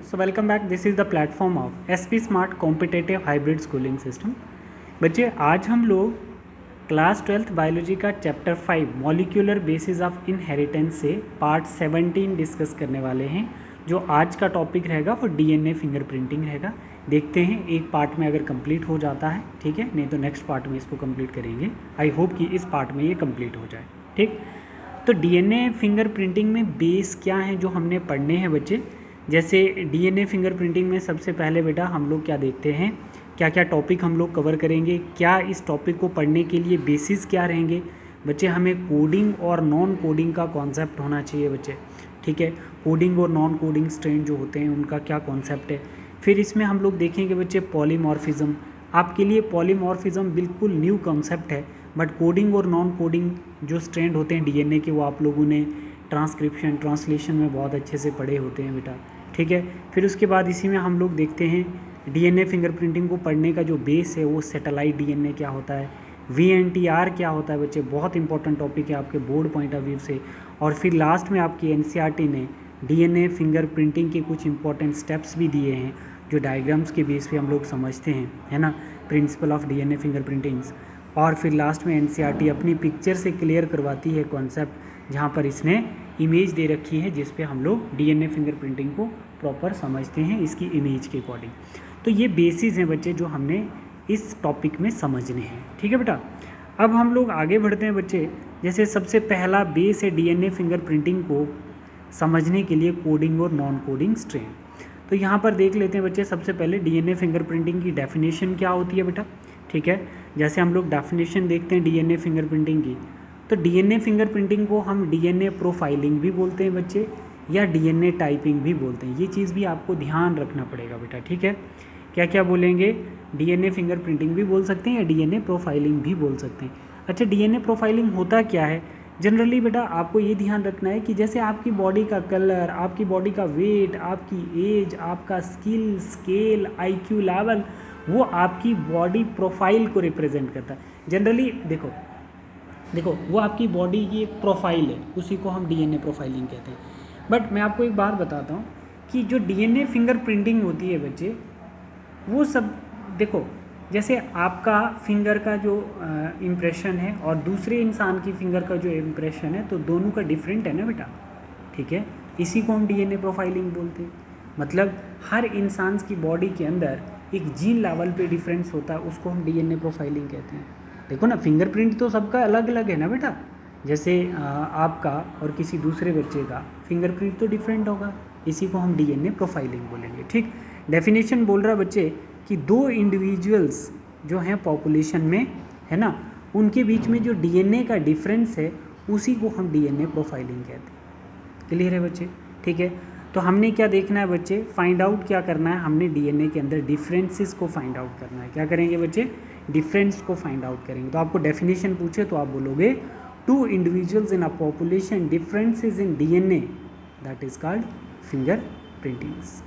So welcome back. This is the platform of SP Smart Competitive Hybrid Schooling System. बच्चे आज हम लोग class 12th biology का chapter 5 molecular basis of inheritance से part 17 discuss करने वाले हैं। जो आज का टॉपिक रहेगा वो डीएनए फिंगरप्रिंटिंग रहेगा। देखते हैं एक पार्ट में अगर कंप्लीट हो जाता है, ठीक है, नहीं तो नेक्स्ट पार्ट में इसको कंप्लीट करेंगे। आई होप कि इस पार्ट में ये कंप्लीट हो जाए। ठीक, तो डीएनए फिंगरप्रिंटिंग में बेस क्या है जो हमने पढ़ने हैं बच्चे। जैसे डीएनए फिंगरप्रिंटिंग में सबसे पहले बेटा हम लोग क्या देखते हैं, क्या क्या टॉपिक हम लोग कवर करेंगे, क्या इस टॉपिक को पढ़ने के लिए बेसिस क्या रहेंगे बच्चे। हमें कोडिंग और नॉन कोडिंग का कॉन्सेप्ट होना चाहिए बच्चे, ठीक है। कोडिंग और नॉन कोडिंग स्ट्रेन जो होते हैं उनका क्या कॉन्सेप्ट है। फिर इसमें हम लोग देखेंगे बच्चे पॉलीमॉर्फिज्म। आपके लिए पॉलीमॉर्फिज्म बिल्कुल न्यू कॉन्सेप्ट है, बट कोडिंग और नॉन कोडिंग जो स्ट्रैंड होते हैं डीएनए के वो आप लोगों ने ट्रांसक्रिप्शन ट्रांसलेशन में बहुत अच्छे से पढ़े होते हैं बेटा, ठीक है। फिर उसके बाद इसी में हम लोग देखते हैं डीएनए फिंगरप्रिंटिंग को पढ़ने का जो बेस है वो सैटेलाइट डीएनए क्या होता है, वीएनटीआर क्या होता है बच्चे, बहुत इंपॉर्टेंट टॉपिक है आपके बोर्ड पॉइंट ऑफ व्यू से। और फिर लास्ट में आपकी एनसीईआरटी ने डीएनए फिंगरप्रिंटिंग के कुछ इंपॉर्टेंट स्टेप्स भी दिए हैं जो डायग्राम्स के बेस पे हम लोग समझते हैं, है ना, प्रिंसिपल ऑफ डीएनए फिंगरप्रिंटिंग्स। और फिर लास्ट में एनसीईआरटी अपनी पिक्चर से क्लियर करवाती है कॉन्सेप्ट, जहाँ पर इसने इमेज दे रखी है जिस पे हम लोग डीएनए फिंगरप्रिंटिंग को प्रॉपर समझते हैं इसकी इमेज के अकॉर्डिंग। तो ये बेसिस हैं बच्चे जो हमने इस टॉपिक में समझने हैं, ठीक है बेटा। अब हम लोग आगे बढ़ते हैं बच्चे। जैसे सबसे पहला बेस है डीएनए फिंगरप्रिंटिंग को समझने के लिए कोडिंग और नॉन कोडिंग स्ट्रेन। तो यहाँ पर देख लेते हैं बच्चे सबसे पहले डीएनए फिंगरप्रिंटिंग की डेफिनेशन क्या होती है बेटा, ठीक है। जैसे हम लोग डेफिनेशन देखते हैं डीएनए फिंगरप्रिंटिंग की, तो डीएनए फिंगरप्रिंटिंग को हम डीएनए प्रोफाइलिंग भी बोलते हैं बच्चे, या डीएनए टाइपिंग भी बोलते हैं। ये चीज़ भी आपको ध्यान रखना पड़ेगा बेटा, ठीक है। क्या क्या बोलेंगे, डीएनए फिंगरप्रिंटिंग भी बोल सकते हैं या डीएनए प्रोफाइलिंग भी बोल सकते हैं। अच्छा, डीएनए प्रोफाइलिंग होता क्या है जनरली बेटा, आपको ये ध्यान रखना है कि जैसे आपकी बॉडी का कलर, आपकी बॉडी का वेट, आपकी एज, आपका स्किल स्केल, आईक्यू लेवल, वो आपकी बॉडी प्रोफाइल को रिप्रेजेंट करता है। जनरली देखो वो आपकी बॉडी की एक प्रोफाइल है, उसी को हम डीएनए प्रोफाइलिंग कहते हैं। बट मैं आपको एक बात बताता हूँ कि जो डीएनए फिंगरप्रिंटिंग होती है बच्चे, वो सब देखो जैसे आपका फिंगर का जो इम्प्रेशन है और दूसरे इंसान की फिंगर का जो इम्प्रेशन है, तो दोनों का डिफरेंट है ना बेटा, ठीक है। इसी को हम डीएनए प्रोफाइलिंग बोलते हैं। मतलब हर इंसान की बॉडी के अंदर एक जीन लेवल पे डिफरेंस होता है, उसको हम डीएनए प्रोफाइलिंग कहते हैं। देखो ना, फिंगरप्रिंट तो सबका अलग अलग है ना बेटा। जैसे आपका और किसी दूसरे बच्चे का फिंगरप्रिंट तो डिफरेंट होगा, इसी को हम डीएनए प्रोफाइलिंग बोलेंगे, ठीक। डेफिनेशन बोल रहा बच्चे कि दो इंडिविजुअल्स जो हैं पॉपुलेशन में, है ना, उनके बीच में जो डीएनए का डिफरेंस है उसी को हम डीएनए प्रोफाइलिंग कहते हैं। क्लियर है बच्चे, ठीक है। तो हमने क्या देखना है बच्चे, फाइंड आउट क्या करना है, हमने डीएनए के अंदर डिफरेंसेस को फाइंड आउट करना है। क्या करेंगे बच्चे, डिफरेंस को फाइंड आउट करेंगे। तो आपको डेफिनेशन पूछे तो आप बोलोगे two individuals in a population differences in DNA that is called finger printings,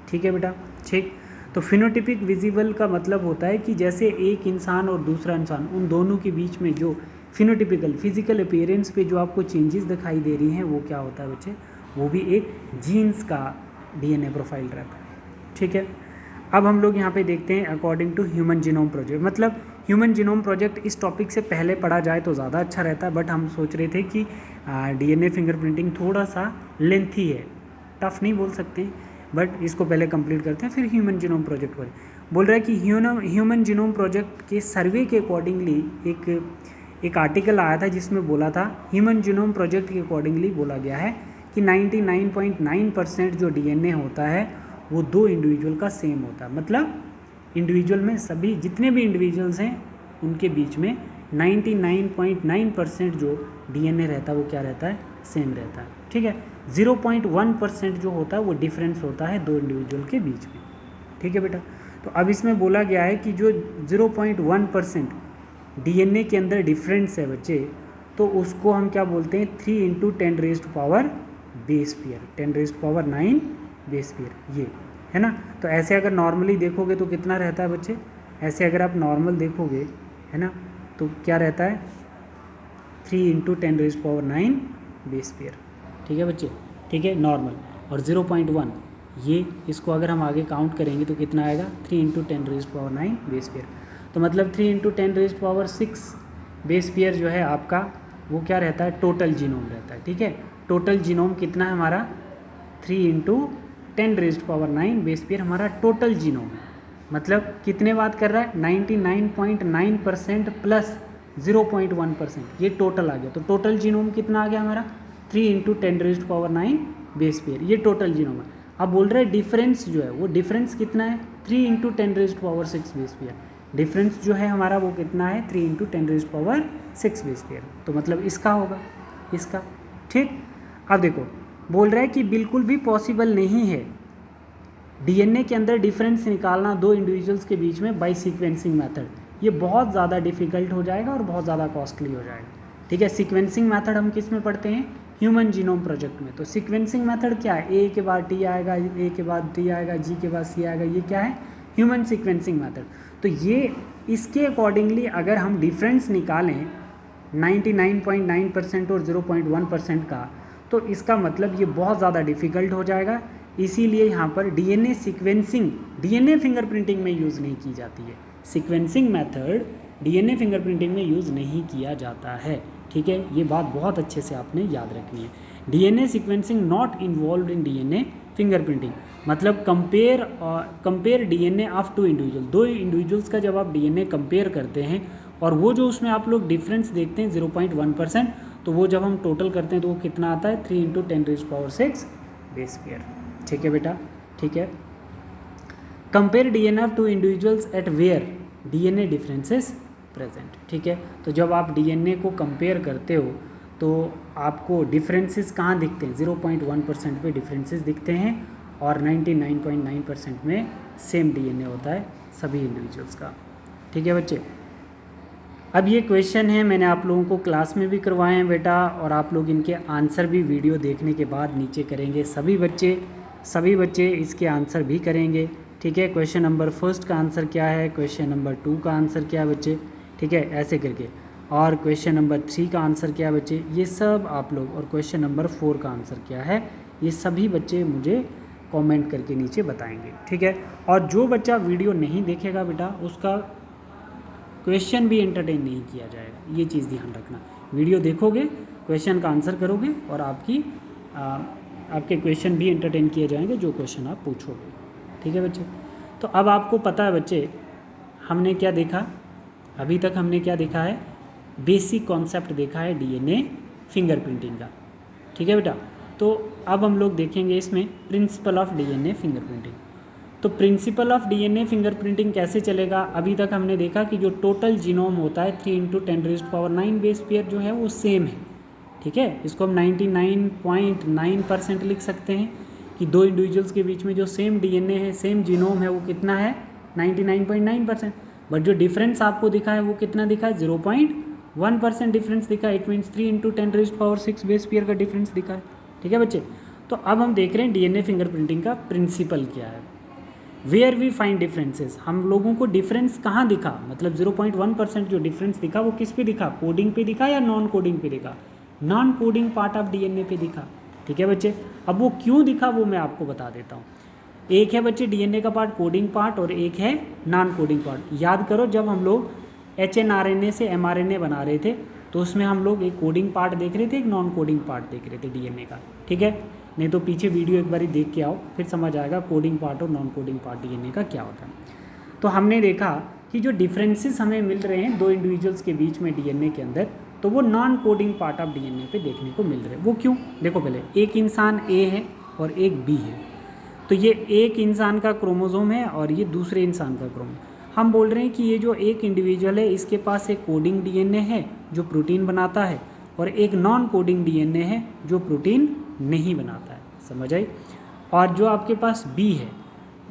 ठीक है बेटा, ठीक। तो फिनोटिपिक विजिबल का मतलब होता है कि जैसे एक इंसान और दूसरा इंसान, उन दोनों के बीच में जो फिनोटिपिकल फिजिकल अपीयरेंस पे जो आपको चेंजेस दिखाई दे रही हैं वो क्या होता है बच्चे, वो भी एक जीन्स का डीएनए प्रोफाइल रहता है, ठीक है। अब हम लोग यहाँ पे देखते हैं according to human genome project. मतलब ह्यूमन जीनोम प्रोजेक्ट इस टॉपिक से पहले पढ़ा जाए तो ज़्यादा अच्छा रहता है, बट हम सोच रहे थे कि डीएनए फिंगरप्रिंटिंग थोड़ा सा लेंथी है, टफ नहीं बोल सकते, बट इसको पहले कंप्लीट करते हैं फिर ह्यूमन जीनोम प्रोजेक्ट पर। बोल रहा है कि ह्यूमन जीनोम प्रोजेक्ट के सर्वे के अकॉर्डिंगली एक आर्टिकल आया था जिसमें बोला था, ह्यूमन जीनोम प्रोजेक्ट के अकॉर्डिंगली बोला गया है कि 99.9% जो डीएनए होता है वो दो इंडिविजुअल का सेम होता है। मतलब इंडिविजुअल में सभी जितने भी इंडिविजुअल्स हैं उनके बीच में 99.9% जो डीएनए रहता है वो क्या रहता है, सेम रहता है, ठीक है। 0.1% जो होता है वो डिफरेंस होता है दो इंडिविजुअल के बीच में, ठीक है बेटा। तो अब इसमें बोला गया है कि जो 0.1% डीएनए के अंदर डिफरेंस है बच्चे, तो उसको हम क्या बोलते हैं, 3 × 10⁻⁴ बेस पेयर, 10⁹ बेस पेयर, ये है ना। तो ऐसे अगर नॉर्मली देखोगे तो कितना रहता है बच्चे, ऐसे अगर आप नॉर्मल देखोगे, है ना, तो क्या रहता है 3 × 10⁻⁹ बेस पेयर, ठीक है बच्चे, ठीक है, नॉर्मल। और 0.1 ये इसको अगर हम आगे काउंट करेंगे तो कितना आएगा 3 × 10⁹ बेस पेयर। तो मतलब 3 × 10⁶ बेस पेयर जो है आपका वो क्या रहता है, टोटल जीनोम रहता है। ठीक है, टोटल जीनोम कितना है हमारा 3 × 10⁹ बेस पेयर हमारा टोटल जीनोम है। मतलब कितने बात कर रहा है 99.9% प्लस 0.1%, ये टोटल आ गया। तो टोटल जीनोम कितना आ गया हमारा 3 × 10⁹ बेस पेयर, ये टोटल जीनोम है। अब बोल रहे हैं डिफरेंस जो है वो डिफरेंस कितना है 3 × 10⁶ बेस पेयर। डिफरेंस जो है हमारा वो कितना है 3 × 10⁶ बेस पेयर। तो मतलब इसका होगा, इसका। ठीक, अब देखो बोल रहा है कि बिल्कुल भी पॉसिबल नहीं है डीएनए के अंदर डिफरेंस निकालना दो इंडिविजुअल्स के बीच में बाय सीक्वेंसिंग मेथड। ये बहुत ज़्यादा डिफिकल्ट हो जाएगा और बहुत ज़्यादा कॉस्टली हो जाएगा। ठीक है, सीक्वेंसिंग मेथड हम किस में पढ़ते हैं, ह्यूमन जीनोम प्रोजेक्ट में। तो सीक्वेंसिंग मेथड क्या है, ए के बाद टी आएगा, ए के बाद टी आएगा, जी के बाद सी आएगा, ये क्या है ह्यूमन सीक्वेंसिंग मेथड। तो ये इसके अकॉर्डिंगली अगर हम डिफरेंस निकालें 99.9% और 0.1% का, तो इसका मतलब ये बहुत ज़्यादा डिफ़िकल्ट हो जाएगा। इसीलिए यहाँ पर डीएनए सीक्वेंसिंग डीएनए फिंगरप्रिंटिंग में यूज़ नहीं की जाती है। सीक्वेंसिंग मेथड डीएनए फिंगरप्रिंटिंग में यूज़ नहीं किया जाता है। ठीक है, ये बात बहुत अच्छे से आपने याद रखनी है। DNA sequencing not involve in DNA fingerprinting. मतलब compare DNA of two individual, दो इंडिविजुअल्स का जब आप डीएनए कंपेयर करते हैं और वो जो उसमें आप लोग डिफरेंस देखते हैं 0.1%, तो वो जब हम टोटल करते हैं तो वो कितना आता है 3 × 10⁶ बेस पेयर। ठीक है बेटा, ठीक है। Compare DNA of two individuals at where DNA differences present. ठीक है, तो जब आप डीएनए को कंपेयर करते हो तो आपको डिफरेंसेस कहाँ दिखते हैं 0.1% पे डिफरेंसेस दिखते हैं और 99.9% में सेम डीएनए होता है सभी इंडिविजुअल्स का। ठीक है बच्चे, अब ये क्वेश्चन है मैंने आप लोगों को क्लास में भी करवाए हैं बेटा, और आप लोग इनके आंसर भी वीडियो देखने के बाद नीचे करेंगे। सभी बच्चे इसके आंसर भी करेंगे। ठीक है, क्वेश्चन नंबर 1 का आंसर क्या है, क्वेश्चन नंबर 2 का आंसर क्या है बच्चे, ठीक है, ऐसे करके, और क्वेश्चन नंबर 3 का आंसर क्या है बच्चे, ये सब आप लोग, और क्वेश्चन नंबर 4 का आंसर क्या है, ये सभी बच्चे मुझे कमेंट करके नीचे बताएंगे। ठीक है, और जो बच्चा वीडियो नहीं देखेगा बेटा उसका क्वेश्चन भी एंटरटेन नहीं किया जाएगा, ये चीज़ ध्यान रखना। वीडियो देखोगे, क्वेश्चन का आंसर करोगे और आपके क्वेश्चन भी एंटरटेन किए जाएंगे जो क्वेश्चन आप पूछोगे। ठीक है बच्चे, तो अब आपको पता है बच्चे हमने क्या देखा, अभी तक हमने क्या देखा है, बेसिक कॉन्सेप्ट देखा है डीएनए फिंगरप्रिंटिंग का। ठीक है बेटा, तो अब हम लोग देखेंगे इसमें प्रिंसिपल ऑफ डीएनए फिंगरप्रिंटिंग। तो प्रिंसिपल ऑफ डीएनए फिंगरप्रिंटिंग कैसे चलेगा, अभी तक हमने देखा कि जो टोटल जीनोम होता है 3 × 10⁹ बेस पेयर जो है वो सेम है। ठीक है, इसको हम 99.9% लिख सकते हैं कि दो इंडिविजुअल्स के बीच में जो सेम डीएनए है, सेम जीनोम है, वो कितना है 99.9%। बट जो डिफरेंस आपको दिखा है वो कितना दिखा है 0.1% डिफरेंस दिखा है। इट मीन्स 3 × 10⁶ बेस पेयर का डिफरेंस दिखा है। ठीक है बच्चे, तो अब हम देख रहे हैं डीएनए फिंगरप्रिंटिंग का प्रिंसिपल क्या है। वेयर वी फाइंड डिफरेंसेस, हम लोगों को डिफरेंस कहाँ दिखा, मतलब 0.1% जो डिफरेंस दिखा वो किस पे दिखा, कोडिंग पे दिखा या नॉन कोडिंग पे दिखा, non coding part of DNA पे दिखा। ठीक है बच्चे, अब वो क्यों दिखा वो मैं आपको बता देता हूँ। एक है बच्चे डीएनए का पार्ट कोडिंग पार्ट और एक है नॉन कोडिंग पार्ट। याद करो जब हम लोग एचएनआरएनए से एमआरएनए बना रहे थे तो उसमें हम लोग एक कोडिंग पार्ट देख रहे थे, एक नॉन कोडिंग पार्ट देख रहे थे डीएनए का। ठीक है, नहीं तो पीछे वीडियो एक बारी देख के आओ, फिर समझ आएगा कोडिंग पार्ट और नॉन कोडिंग पार्ट डीएनए का क्या होता है। तो हमने देखा कि जो डिफरेंसेस हमें मिल रहे हैं दो इंडिविजुअल्स के बीच में डीएनए के अंदर, तो वो non coding part of DNA पे देखने को मिल रहे हैं। वो क्यों, देखो पहले एक इंसान ए है और एक बी है, तो ये एक इंसान का क्रोमोसोम है और ये दूसरे इंसान का क्रोमोसोम। हम बोल रहे हैं कि ये जो एक इंडिविजुअल है इसके पास एक कोडिंग डीएनए है जो प्रोटीन बनाता है और एक नॉन कोडिंग डीएनए है जो प्रोटीन नहीं बनाता है। समझ आई। और जो आपके पास बी है,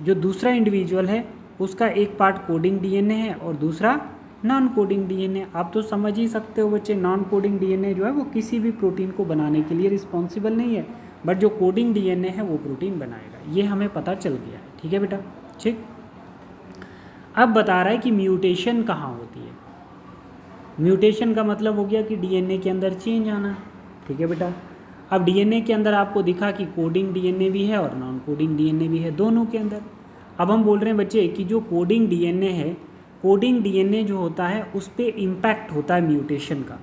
जो दूसरा इंडिविजुअल है, उसका एक पार्ट कोडिंग डीएनए है और दूसरा नॉन कोडिंग डीएनए। आप तो समझ ही सकते हो बच्चे, नॉन कोडिंग डीएनए जो है वो किसी भी प्रोटीन को बनाने के लिए रिस्पॉन्सिबल नहीं है, बट जो कोडिंग डीएनए है वो प्रोटीन बनाएगा। ये हमें पता चल गया है। ठीक है बेटा, ठीक। अब बता रहा है कि म्यूटेशन कहाँ होती है। म्यूटेशन का मतलब हो गया कि डीएनए के अंदर चेंज आना। ठीक है बेटा, अब डीएनए के अंदर आपको दिखा कि कोडिंग डीएनए भी है और नॉन कोडिंग डीएनए भी है, दोनों के अंदर। अब हम बोल रहे हैं बच्चे कि जो कोडिंग डीएनए है, कोडिंग डीएनए जो होता है उस पर इम्पैक्ट होता है म्यूटेशन का,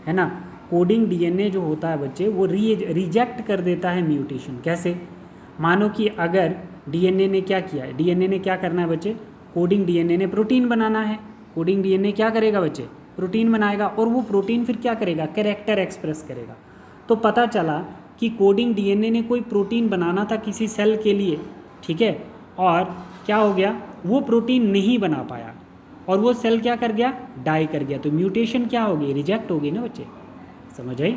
है ना। कोडिंग डीएनए जो होता है बच्चे वो रिजेक्ट कर देता है म्यूटेशन। कैसे? मानो कि अगर डीएनए ने क्या किया है, डीएनए ने क्या करना है बच्चे, कोडिंग डीएनए ने प्रोटीन बनाना है। कोडिंग डीएनए क्या करेगा बच्चे, प्रोटीन बनाएगा, और वो प्रोटीन फिर क्या करेगा, कैरेक्टर एक्सप्रेस करेगा। तो पता चला कि कोडिंग डीएनए ने कोई प्रोटीन बनाना था किसी सेल के लिए, ठीक है, और क्या हो गया, वो प्रोटीन नहीं बना पाया और वो सेल क्या कर गया, डाई कर गया। तो म्यूटेशन क्या होगी, रिजेक्ट होगी ना बच्चे, समझ आई?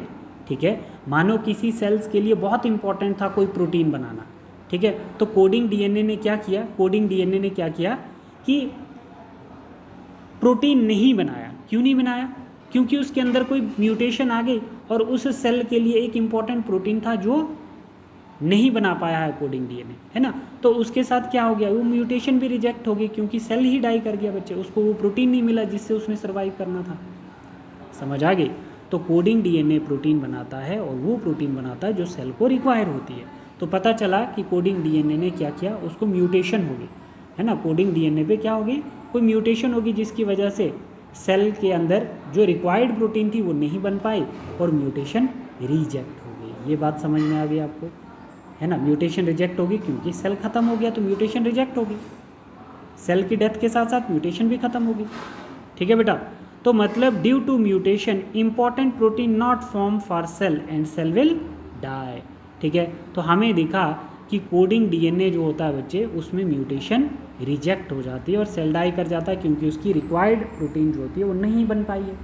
ठीक है, मानो किसी सेल्स के लिए बहुत इंपॉर्टेंट था कोई प्रोटीन बनाना, ठीक है, तो कोडिंग डीएनए ने क्या किया, कोडिंग डीएनए ने क्या किया कि प्रोटीन नहीं बनाया। क्यों नहीं बनाया? क्योंकि उसके अंदर कोई म्यूटेशन आ गई और उस सेल के लिए एक इम्पॉर्टेंट प्रोटीन था जो नहीं बना पाया है कोडिंग डीएनए, है ना। तो उसके साथ क्या हो गया, वो म्यूटेशन भी रिजेक्ट हो गई क्योंकि सेल ही डाई कर गया बच्चे, उसको वो प्रोटीन नहीं मिला जिससे उसने सर्वाइव करना था। समझ आ गई? तो कोडिंग डीएनए प्रोटीन बनाता है और वो प्रोटीन बनाता है जो सेल को रिक्वायर होती है। तो पता चला कि कोडिंग डीएनए ने क्या किया, उसको म्यूटेशन होगी, है ना। कोडिंग डीएनए पे क्या होगी, कोई म्यूटेशन होगी जिसकी वजह से सेल के अंदर जो रिक्वायर्ड प्रोटीन थी वो नहीं बन पाई और म्यूटेशन रिजेक्ट हो गई। ये बात समझ में आ गई आपको, है ना। म्यूटेशन रिजेक्ट होगी क्योंकि सेल खत्म हो गया, तो म्यूटेशन रिजेक्ट होगी। सेल की डेथ के साथ साथ म्यूटेशन भी खत्म होगी, ठीक है बेटा। तो मतलब due to mutation important protein not form for cell and cell will die, ठीक है। तो हमें दिखा कि कोडिंग डीएनए जो होता है बच्चे उसमें म्यूटेशन रिजेक्ट हो जाती है और सेल डाई कर जाता है क्योंकि उसकी रिक्वायर्ड प्रोटीन जो होती है वो नहीं बन पाई है।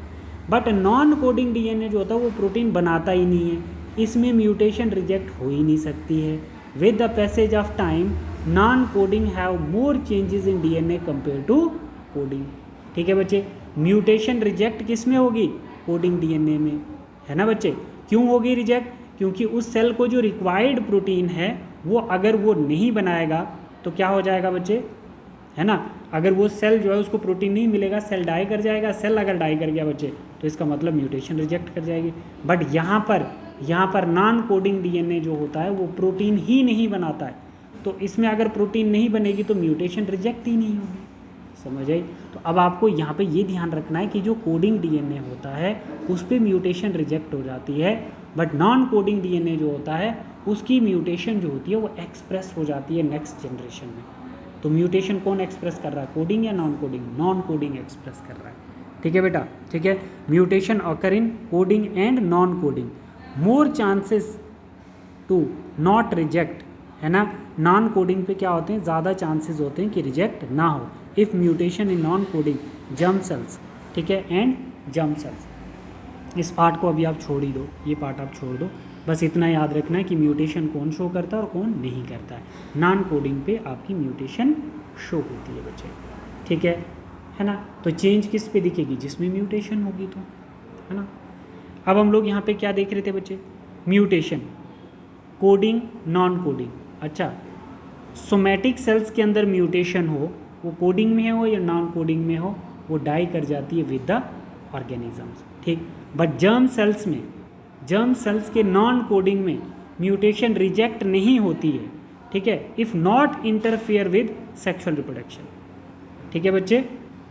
बट नॉन कोडिंग डीएनए जो होता है वो प्रोटीन बनाता ही नहीं है, इसमें म्यूटेशन रिजेक्ट हो ही नहीं सकती है। With the passage of time non coding have more changes in DNA compare to coding, ठीक है बच्चे। म्यूटेशन रिजेक्ट किस में होगी, कोडिंग डीएनए में, है ना बच्चे। क्यों होगी रिजेक्ट, क्योंकि उस सेल को जो रिक्वायर्ड प्रोटीन है वो अगर वो नहीं बनाएगा तो क्या हो जाएगा बच्चे, है ना। अगर वो सेल जो है उसको प्रोटीन नहीं मिलेगा, सेल डाई कर जाएगा। सेल अगर डाई कर गया बच्चे तो इसका मतलब म्यूटेशन रिजेक्ट कर जाएगी। बट यहाँ पर नॉन कोडिंग डीएनए जो होता है वो प्रोटीन ही नहीं बनाता है, तो इसमें अगर प्रोटीन नहीं बनेगी तो म्यूटेशन रिजेक्ट ही नहीं होगी, समझ आई। तो अब आपको यहाँ पे ये ध्यान रखना है कि जो कोडिंग डीएनए होता है उस पर म्यूटेशन रिजेक्ट हो जाती है, बट नॉन कोडिंग डीएनए जो होता है उसकी म्यूटेशन जो होती है वो एक्सप्रेस हो जाती है नेक्स्ट जनरेशन में। तो म्यूटेशन कौन एक्सप्रेस कर रहा है, कोडिंग या non coding? Non coding express कर रहा है, ठीक है बेटा, ठीक है। Mutation occur in coding and non coding, more chances to not reject, है ना। नॉन कोडिंग पे क्या होते हैं, ज़्यादा चांसेस होते हैं कि रिजेक्ट ना हो if mutation in non coding germ sales, ठीक है, एंड जर्म सेल्स। इस पार्ट को अभी आप छोड़ ही दो, ये पार्ट आप छोड़ दो, बस इतना याद रखना है कि म्यूटेशन कौन शो करता है और कौन नहीं करता है। नॉन कोडिंग पे आपकी म्यूटेशन शो होती है बच्चे, ठीक है ना। तो चेंज किस पे दिखेगी, जिसमें म्यूटेशन होगी, तो है ना। अब हम लोग यहाँ पे क्या देख रहे थे बच्चे, म्यूटेशन, कोडिंग, नॉन कोडिंग। अच्छा, सोमैटिक सेल्स के अंदर म्यूटेशन हो, वो कोडिंग में हो या नॉन कोडिंग में हो, वो डाई कर जाती है विद द ऑर्गेनिजम्स, ठीक। बट जर्म सेल्स में, जर्म सेल्स के नॉन कोडिंग में म्यूटेशन रिजेक्ट नहीं होती है, ठीक है, if not interfere with sexual reproduction, ठीक है बच्चे।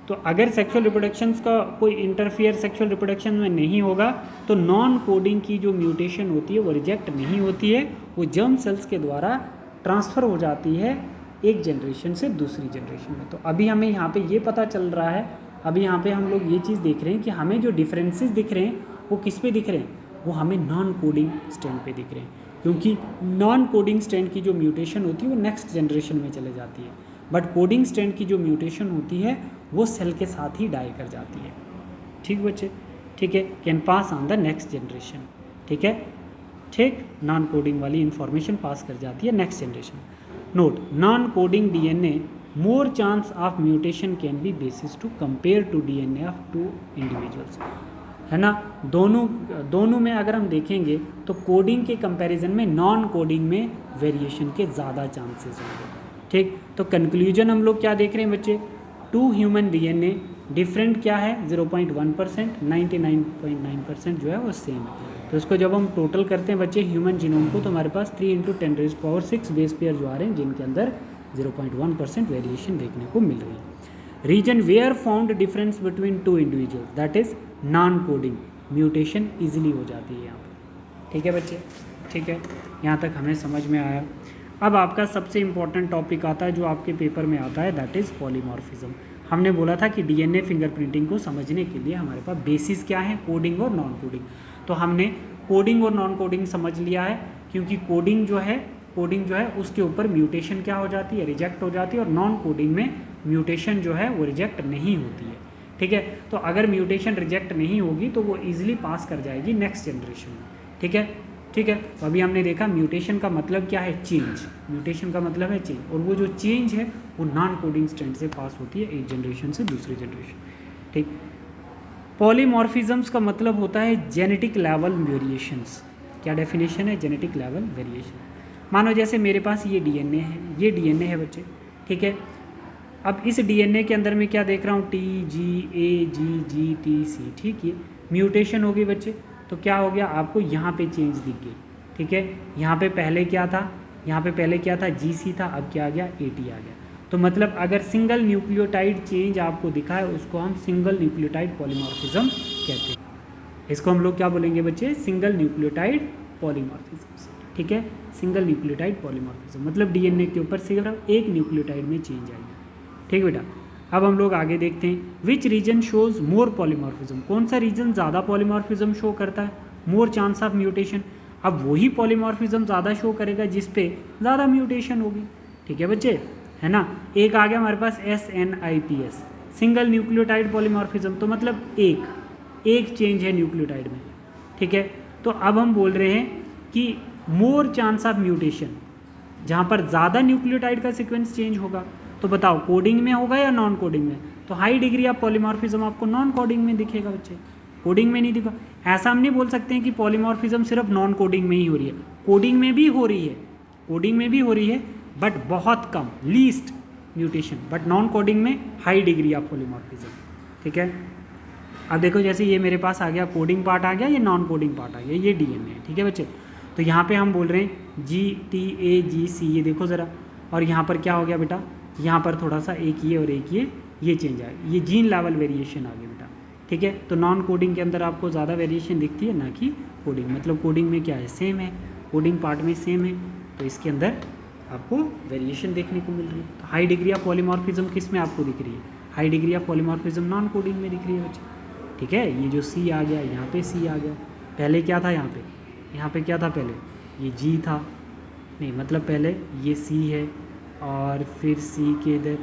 तो अगर सेक्सुअल रिप्रोडक्शंस का कोई इंटरफेयर सेक्सुअल रिप्रोडक्शन में नहीं होगा तो नॉन कोडिंग की जो म्यूटेशन होती है वो रिजेक्ट नहीं होती है, वो जर्म सेल्स के द्वारा ट्रांसफ़र हो जाती है एक जनरेशन से दूसरी जनरेशन में। तो अभी हमें यहाँ पे ये पता चल रहा है, अभी यहाँ पे हम लोग ये चीज़ देख रहे हैं कि हमें जो डिफरेंसेस दिख रहे हैं वो किस पे दिख रहे हैं, वो हमें नॉन कोडिंग स्ट्रैंड पे दिख रहे हैं, क्योंकि नॉन कोडिंग स्ट्रैंड की जो म्यूटेशन होती है वो नेक्स्ट जनरेशन में चले जाती है, बट कोडिंग स्ट्रैंड की जो म्यूटेशन होती है वो सेल के साथ ही डाई कर जाती है, ठीक बच्चे, ठीक है, can pass on the next generation, ठीक है, ठीक। नॉन कोडिंग वाली इंफॉर्मेशन पास कर जाती है next generation. Note, non coding DNA more chance of mutation can be basis to compare to DNA of two individuals, है ना। दोनों में अगर हम देखेंगे तो कोडिंग के कंपैरिजन में नॉन कोडिंग में वेरिएशन के ज़्यादा चांसेस होंगे, ठीक। तो कंक्लूजन हम लोग क्या देख रहे हैं बच्चे, टू ह्यूमन डीएनए डिफरेंट क्या है 0.1%, 99.9% जो है वो सेम है। तो इसको जब हम टोटल करते हैं बच्चे ह्यूमन जीनोम को, तो हमारे पास 3 × 10⁶ बेस पेयर जो आ रहे हैं, जिनके अंदर 0.1% वेरिएशन देखने को मिल रही है। Region where found difference between 2 individual, that is non coding, mutation easily हो जाती है यहाँ पर। ठीक है बच्चे, ठीक है, यहाँ तक हमें समझ में आया। अब आपका सबसे इम्पॉर्टेंट टॉपिक आता है जो आपके पेपर में आता है, दैट इज़ पॉलीमॉर्फिज्म। हमने बोला था कि डीएनए फिंगरप्रिंटिंग को समझने के लिए हमारे पास बेसिस क्या है, कोडिंग और नॉन कोडिंग। तो हमने कोडिंग और नॉन कोडिंग समझ लिया है, क्योंकि कोडिंग जो है उसके ऊपर म्यूटेशन क्या हो जाती है, रिजेक्ट हो जाती है, और नॉन कोडिंग में म्यूटेशन जो है वो रिजेक्ट नहीं होती है। ठीक है, तो अगर म्यूटेशन रिजेक्ट नहीं होगी तो वो ईजिली पास कर जाएगी नेक्स्ट जनरेशन में। ठीक है, ठीक है। तो अभी हमने देखा म्यूटेशन का मतलब क्या है, चेंज। म्यूटेशन का मतलब है चेंज, और वो जो चेंज है वो नॉन कोडिंग स्ट्रैंड से पास होती है एक जनरेशन से दूसरी जनरेशन। ठीक। पॉलीमॉर्फिज्म्स का मतलब होता है जेनेटिक लेवल वेरिएशंस। क्या डेफिनेशन है, जेनेटिक लेवल वेरिएशन। मानो जैसे मेरे पास ये डीएनए है, ये डीएनए है बच्चे, ठीक है। अब इस डीएनए के अंदर मैं क्या देख रहा हूँ, TGAGGTC, ठीक है, म्यूटेशन होगी बच्चे, तो क्या हो गया, आपको यहाँ पे चेंज दिख गई। ठीक है, यहाँ पे पहले क्या था, यहाँ पे पहले क्या था, GC था, अब क्या आ गया, AT आ गया। तो मतलब अगर सिंगल न्यूक्लियोटाइड चेंज आपको दिखा है उसको हम सिंगल न्यूक्लियोटाइड पॉलीमॉर्फिज्म कहते हैं। इसको हम लोग क्या बोलेंगे बच्चे, सिंगल न्यूक्लियोटाइड पॉलीमॉर्फिज्म। ठीक है, सिंगल न्यूक्लियोटाइड पॉलीमॉर्फिज्म मतलब डीएनए के ऊपर सिर्फ एक न्यूक्लियोटाइड में चेंज आएगी। ठीक बेटा, अब हम लोग आगे देखते हैं, which region shows more polymorphism, कौन सा रीजन ज़्यादा पॉलीमॉर्फिज्म शो करता है, मोर चांस ऑफ म्यूटेशन। अब वही पॉलीमॉर्फिज्म ज़्यादा शो करेगा जिस पे ज़्यादा म्यूटेशन होगी। ठीक है बच्चे, है ना। एक आ गया हमारे पास SNIPS, सिंगल न्यूक्लियोटाइड पॉलीमॉर्फिज्म, तो मतलब एक चेंज है न्यूक्लियोटाइड में। ठीक है, तो अब हम बोल रहे हैं कि मोर चांस ऑफ म्यूटेशन, जहाँ पर ज़्यादा न्यूक्लियोटाइड का सीक्वेंस चेंज होगा, तो बताओ कोडिंग में होगा या नॉन कोडिंग में। तो हाई डिग्री ऑफ पॉलीमॉर्फिज्म आपको नॉन कोडिंग में दिखेगा बच्चे, कोडिंग में नहीं दिखा। ऐसा हम नहीं बोल सकते हैं कि पॉलीमॉर्फिज्म सिर्फ नॉन कोडिंग में ही हो रही है, कोडिंग में भी हो रही है, कोडिंग में भी हो रही है, बट बहुत कम, least mutation, but non coding में हाई डिग्री ऑफ पॉलीमॉर्फिज्म। ठीक है, अब देखो जैसे ये मेरे पास आ गया, कोडिंग पार्ट आ गया, ये नॉन कोडिंग पार्ट आ गया, ये डीएनए है। ठीक है बच्चे, तो यहाँ पे हम बोल रहे हैं GTAGC, ये देखो ज़रा, और यहाँ पर क्या हो गया बेटा, यहाँ पर थोड़ा सा एक ये और एक ये चेंज आ गया, ये जीन लेवल वेरिएशन आ गया बेटा। ठीक है, तो नॉन कोडिंग के अंदर आपको ज़्यादा वेरिएशन दिखती है ना कि कोडिंग, मतलब कोडिंग में क्या है, सेम है, कोडिंग पार्ट में सेम है, तो इसके अंदर आपको वेरिएशन देखने को मिल रही है। तो हाई डिग्री ऑफ पॉलीमॉर्फिज्म किस में आपको दिख रही है, high degree of polymorphism non coding में दिख रही है बच्चे। ठीक है, ये जो C आ गया, यहाँ पे C आ गया, पहले क्या था यहाँ पे क्या था, पहले ये G था, नहीं मतलब पहले ये C है, और फिर C के इधर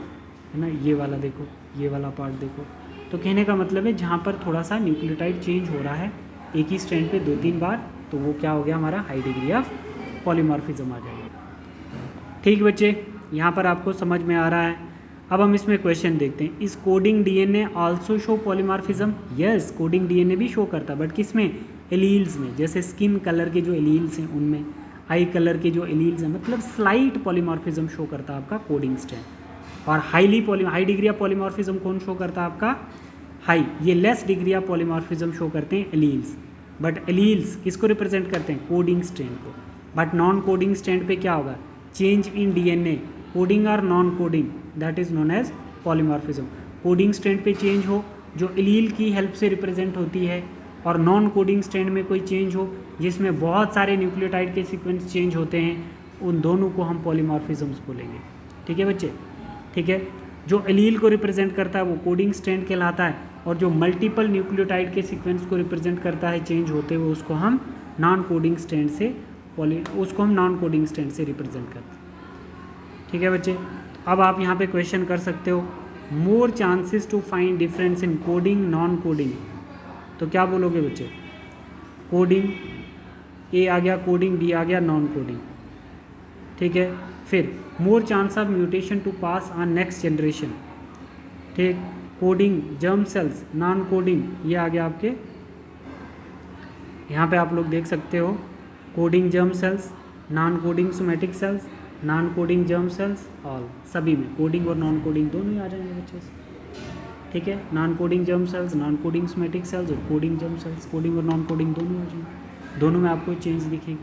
है ना, ये वाला देखो, ये वाला पार्ट देखो। तो कहने का मतलब है जहाँ पर थोड़ा सा न्यूक्लियोटाइड चेंज हो रहा है एक ही स्ट्रैंड पे 2-3 बार, तो वो क्या हो गया, हमारा हाई डिग्री ऑफ पॉलीमॉर्फिज्म आ जाएगा। ठीक बच्चे, यहाँ पर आपको समझ में आ रहा है। अब हम इसमें क्वेश्चन देखते हैं, इस coding DNA also show polymorphism. Yes, coding DNA भी शो करता है, बट किस में, एलील्स में, जैसे स्किन कलर के जो एलील्स हैं उनमें, आई कलर के जो एलील्स हैं, मतलब स्लाइट पॉलीमॉर्फिज्म शो करता है आपका कोडिंग स्ट्रैंड। और हाई डिग्री ऑफ पॉलीमॉर्फिज्म कौन शो करता है आपका, हाई, ये less degree of polymorphism show करते हैं एलील्स। बट एलील्स किसको रिप्रेजेंट करते हैं, कोडिंग स्ट्रैंड को। बट नॉन कोडिंग स्ट्रैंड पे क्या होगा, चेंज इन डीएनए, कोडिंग और non coding, that is known as polymorphism. Coding strand पे चेंज हो जो एलील की हेल्प से रिप्रेजेंट होती है, और नॉन कोडिंग स्ट्रैंड में कोई चेंज हो जिसमें बहुत सारे न्यूक्लियोटाइड के सीक्वेंस चेंज होते हैं, उन दोनों को हम पॉलीमॉर्फिज्म्स बोलेंगे। ठीक है बच्चे, ठीक है। जो एलील को रिप्रेजेंट करता है वो कोडिंग स्ट्रैंड कहलाता है, और जो मल्टीपल न्यूक्लियोटाइड के सीक्वेंस को रिप्रेजेंट करता है चेंज होते हुए, उसको हम नॉन कोडिंग स्ट्रैंड से नॉन कोडिंग स्ट्रैंड से रिप्रेजेंट करते हैं। ठीक है बच्चे, अब आप यहाँ पे क्वेश्चन कर सकते हो, more chances to find difference in coding non coding, तो क्या बोलोगे बच्चे, कोडिंग A आ गया, कोडिंग B आ गया, नॉन कोडिंग। ठीक है, फिर more chance of mutation to pass on next generation. ठीक, coding germ cells, non coding, ये आ गया आपके, यहाँ पे आप लोग देख सकते हो, coding germ cells, non coding somatic cells, non coding germ sales, all, सभी में कोडिंग और नॉन कोडिंग दोनों ही आ जाएंगे बच्चे। ठीक है, non coding germ cells, non coding somatic cells और कोडिंग जर्म सेल्स, कोडिंग और नॉन कोडिंग दोनों आ जाएंगे। दोनों में आपको चेंज दिखेगी।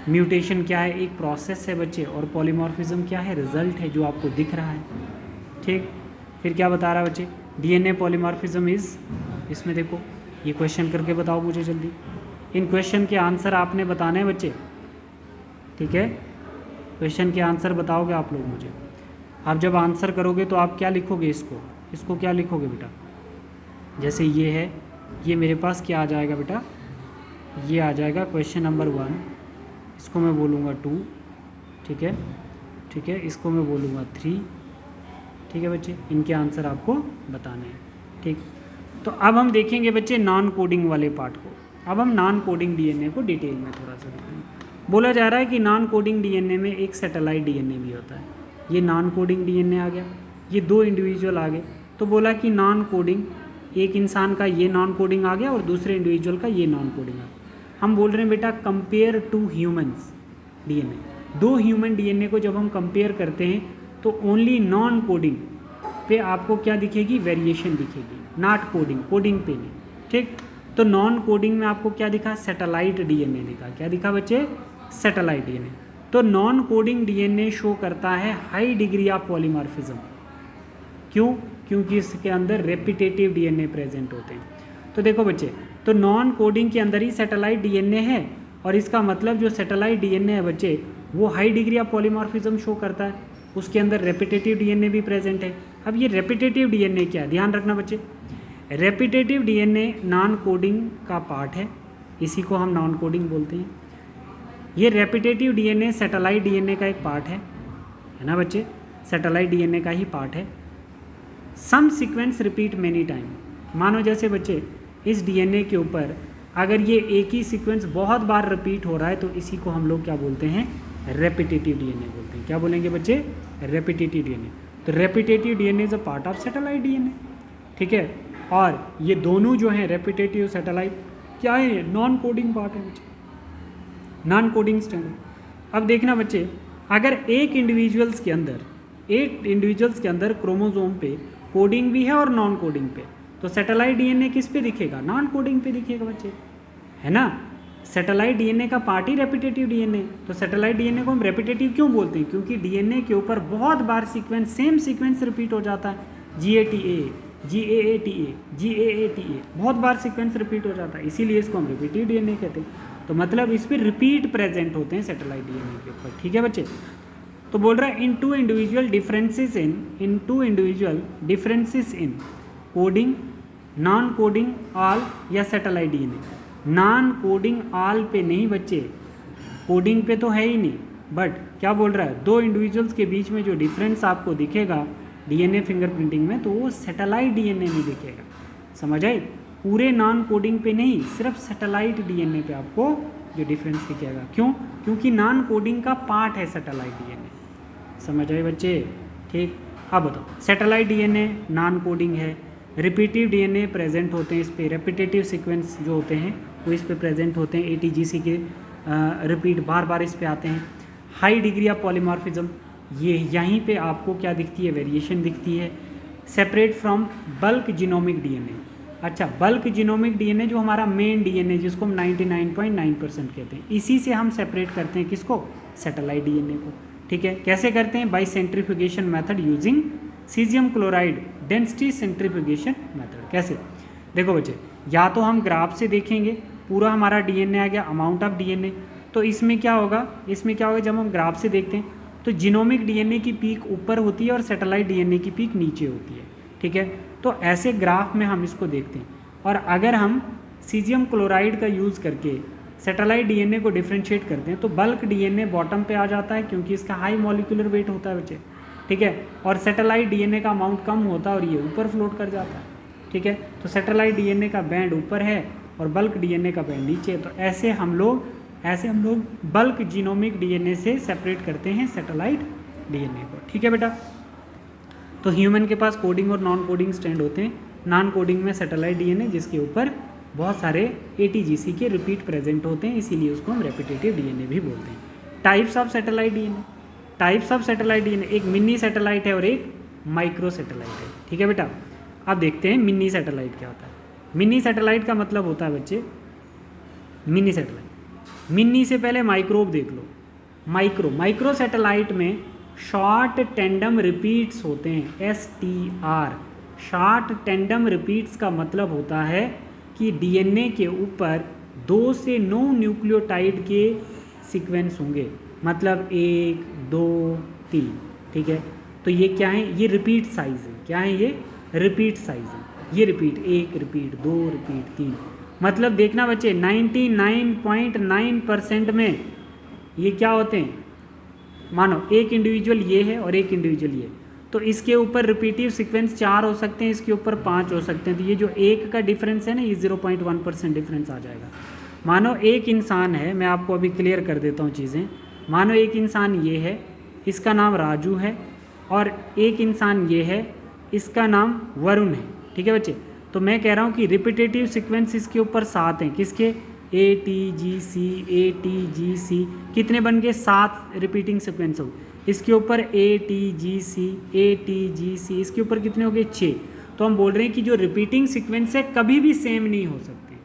म्यूटेशन क्या है, एक प्रोसेस है बच्चे, और पॉलीमॉर्फिज्म क्या है, रिजल्ट है जो आपको दिख रहा है। ठीक, फिर क्या बता रहा है बच्चे, डीएनए पॉलीमॉर्फिज्म इज, इसमें देखो ये क्वेश्चन करके बताओ मुझे जल्दी। इन क्वेश्चन के आंसर आपने बताने हैं बच्चे, ठीक है, क्वेश्चन के आंसर बताओगे आप लोग मुझे। आप जब आंसर करोगे तो आप क्या लिखोगे, इसको क्या लिखोगे बेटा, जैसे ये है, ये मेरे पास क्या आ जाएगा बेटा, ये आ जाएगा क्वेश्चन नंबर 1, इसको मैं बोलूँगा 2, ठीक है, ठीक है, इसको मैं बोलूँगा 3, ठीक है बच्चे, इनके आंसर आपको बताने हैं। ठीक, तो अब हम देखेंगे बच्चे नॉन कोडिंग वाले पार्ट को। अब हम नॉन कोडिंग डीएनए को डिटेल में थोड़ा सा देखेंगे। बोला जा रहा है कि नॉन कोडिंग डीएनए में एक सैटेलाइट डीएनए भी होता है। ये नॉन कोडिंग डीएनए आ गया, ये 2 इंडिविजुअल आ गए, तो बोला कि नॉन कोडिंग, एक इंसान का ये नॉन कोडिंग आ गया और दूसरे इंडिविजुअल का ये नॉन कोडिंग आ गया। हम बोल रहे हैं बेटा compare to humans DNA, 2 human DNA को जब हम कंपेयर करते हैं तो ओनली नॉन कोडिंग पे आपको क्या दिखेगी, वेरिएशन दिखेगी, नॉट कोडिंग, कोडिंग पे नहीं। ठीक, तो नॉन कोडिंग में आपको क्या दिखा, सैटेलाइट डीएनए दिखा। क्या दिखा बच्चे, सैटेलाइट डीएनए। तो नॉन कोडिंग डीएनए शो करता है हाई डिग्री ऑफ पॉलीमॉर्फिज्म। क्यों, क्योंकि इसके अंदर रेपिटेटिव डीएनए प्रेजेंट होते हैं। तो देखो बच्चे, तो नॉन कोडिंग के अंदर ही सैटेलाइट डीएनए है, और इसका मतलब जो सैटेलाइट डीएनए है बच्चे वो high degree of polymorphism show करता है, उसके अंदर रेपिटेटिव डीएनए भी प्रेजेंट है। अब ये रेपिटेटिव डीएनए क्या है, ध्यान रखना बच्चे, रेपिटेटिव डीएनए नॉन कोडिंग का पार्ट है, इसी को हम नॉन कोडिंग बोलते हैं। ये रेपिटेटिव डीएनए सैटेलाइट डीएनए का एक पार्ट है ना बच्चे, सैटेलाइट डीएनए का ही पार्ट है। सम सीक्वेंस रिपीट मेनी टाइम, मानो जैसे बच्चे इस डीएनए के ऊपर अगर ये एक ही सीक्वेंस बहुत बार रिपीट हो रहा है तो इसी को हम लोग क्या बोलते हैं, रेपिटेटिव डीएनए बोलते हैं। क्या बोलेंगे बच्चे, रेपिटेटिव डीएनए। तो repetitive DNA is a part of satellite DNA, ठीक है। और ये दोनों जो हैं रेपिटेटिव सैटेलाइट क्या है, नॉन कोडिंग पार्ट है बच्चे, नॉन कोडिंग स्टैंडर्ड। अब देखना बच्चे, अगर एक इंडिविजुअल्स के अंदर क्रोमोसोम पे कोडिंग भी है और नॉन कोडिंग पे, तो सैटेलाइट डीएनए किस पे दिखेगा, नॉन कोडिंग पे दिखेगा बच्चे, है ना। सैटेलाइट डीएनए का पार्ट ही रेपिटेटिव डीएनए। तो सैटेलाइट डीएनए को हम रेपिटेटिव क्यों बोलते हैं, क्योंकि डीएनए के ऊपर बहुत बार सीक्वेंस, सेम सीक्वेंस रिपीट हो जाता है, GATA GAATA GAATA, बहुत बार सीक्वेंस रिपीट हो जाता है, इसीलिए इसको हम रेपिटेटिव डीएनए कहते हैं। तो मतलब इस पर रिपीट प्रेजेंट होते हैं सैटेलाइट डीएनए के ऊपर, ठीक है बच्चे। तो बोल रहा है in two individual differences in coding, non coding, all या satellite DNA. Non coding all पे नहीं बच्चे, कोडिंग पे तो है ही नहीं, बट क्या बोल रहा है, 2 इंडिविजुअल्स के बीच में जो डिफरेंस आपको दिखेगा डीएनए फिंगरप्रिंटिंग में, तो वो सैटेलाइट डीएनए में दिखेगा, समझ आए। पूरे नॉन कोडिंग पे नहीं, सिर्फ सैटेलाइट डीएनए पे आपको जो डिफरेंस दिखेगा। क्यों, क्योंकि नॉन कोडिंग का पार्ट है सैटेलाइट डीएनए, समझ आए बच्चे। ठीक, अब बताओ, सैटेलाइट डीएनए नॉन कोडिंग है, रिपीटिव डीएनए प्रेजेंट होते हैं इस पे, रेपिटेटिव सीक्वेंस जो होते हैं वो इस पे प्रेजेंट होते हैं, ATGC के रिपीट बार बार इस पे आते हैं। हाई डिग्री ऑफ पॉलीमॉर्फिज्म, ये यहीं पे आपको क्या दिखती है, वेरिएशन दिखती है। Separate from bulk genomic DNA, अच्छा बल्क जीनोमिक डीएनए जो हमारा मेन डीएनए जिसको हम 99.9% कहते हैं, इसी से हम सेपरेट करते हैं किसको, सैटेलाइट डीएनए को, ठीक है। कैसे करते हैं, bye centrifugation method using caesium chloride density centrifugation method. कैसे, देखो बच्चे, या तो हम ग्राफ से देखेंगे, पूरा हमारा डीएनए आ गया, अमाउंट ऑफ डीएनए, तो इसमें क्या होगा, जब हम ग्राफ से देखते हैं तो जीनोमिक डीएनए की पीक ऊपर होती है और सैटेलाइट डीएनए की पीक नीचे होती है, ठीक है। तो ऐसे ग्राफ में हम इसको देखते हैं, और अगर हम सीजियम क्लोराइड का यूज़ करके सैटेलाइट डीएनए को डिफ्रेंशिएट करते हैं तो बल्क डीएनए बॉटम पे आ जाता है, क्योंकि इसका हाई मॉलिक्यूलर वेट होता है बच्चे, ठीक है। और सैटेलाइट डीएनए का अमाउंट कम होता है और ये ऊपर फ्लोट कर जाता है, ठीक है। तो सैटेलाइट डीएनए का बैंड ऊपर है और बल्क डीएनए का बैंड नीचे है। तो ऐसे हम लोग बल्क जीनोमिक डीएनए से सेपरेट करते हैं सैटेलाइट डीएनए को, ठीक है बेटा। तो ह्यूमन के पास कोडिंग और नॉन कोडिंग स्टैंड होते हैं। नॉन कोडिंग में सैटेलाइट डीएनए जिसके ऊपर बहुत सारे ATGC के रिपीट प्रेजेंट होते हैं, इसीलिए उसको हम रेपिटेटिव डीएनए भी बोलते हैं। टाइप्स ऑफ सैटेलाइट डीएनए, एक मिनी सैटेलाइट है और एक माइक्रो सैटेलाइट है, ठीक है बेटा। अब देखते हैं मिनी सैटेलाइट क्या होता है। मिनी सैटेलाइट का मतलब होता है बच्चे, मिनी सैटेलाइट। मिनी से पहले माइक्रोब देख लो। माइक्रो सैटेलाइट में शॉर्ट टेंडम रिपीट्स होते हैं, STR। शॉर्ट टेंडम रिपीट्स का मतलब होता है कि DNA के ऊपर 2 से 9 न्यूक्लियोटाइड के सीक्वेंस होंगे, मतलब 1 2 3। ठीक है, तो ये क्या है, ये रिपीट साइज है। क्या है ये, रिपीट साइज है। ये रिपीट 1 रिपीट 2 रिपीट 3, मतलब देखना बच्चे 99.9% में ये क्या होते हैं, मानो एक इंडिविजुअल ये है और एक इंडिविजुअल ये, तो इसके ऊपर रिपीटिव सीक्वेंस 4 हो सकते हैं, इसके ऊपर 5 हो सकते हैं। तो ये जो 1 का डिफरेंस है ना, ये 0.1% डिफरेंस आ जाएगा। मानो एक इंसान है, मैं आपको अभी क्लियर कर देता हूँ चीज़ें। मानो एक इंसान ये है, इसका नाम राजू है, और एक इंसान ये है, इसका नाम वरुण है। ठीक है बच्चे, तो मैं कह रहा हूँ कि रिपीटेटिव सीक्वेंस इसके ऊपर 7 हैं। किसके, ATGC ATGC, कितने बन गए, 7 रिपीटिंग सीक्वेंस हो। इसके ऊपर ATGC ATGC, इसके ऊपर कितने हो गए, 6। तो हम बोल रहे हैं कि जो रिपीटिंग सीक्वेंस है कभी भी सेम नहीं हो सकते।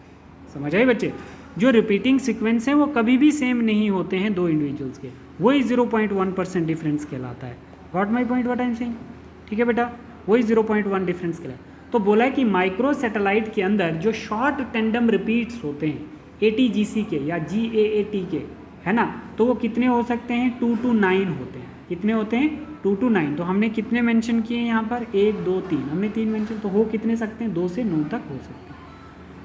समझ आए बच्चे, जो रिपीटिंग सीक्वेंस हैं वो कभी भी सेम नहीं होते हैं दो इंडिविजुअल्स के, वही 0.1% डिफरेंस कहलाता है। Got my point what I am saying? ठीक है बेटा, वही 0.1 डिफरेंस कहलाता है। तो बोला है कि माइक्रो सैटेलाइट के अंदर जो शॉर्ट टेंडम रिपीट्स होते हैं ATGC के या GAAT के, है ना, तो वो कितने हो सकते हैं, 2 to 9 होते हैं। कितने होते हैं, 2 to 9। तो हमने कितने मेंशन किए यहाँ पर, 1 2 3, हमने 3 मेंशन, तो हो कितने सकते हैं, 2 से 9 तक हो सकते हैं।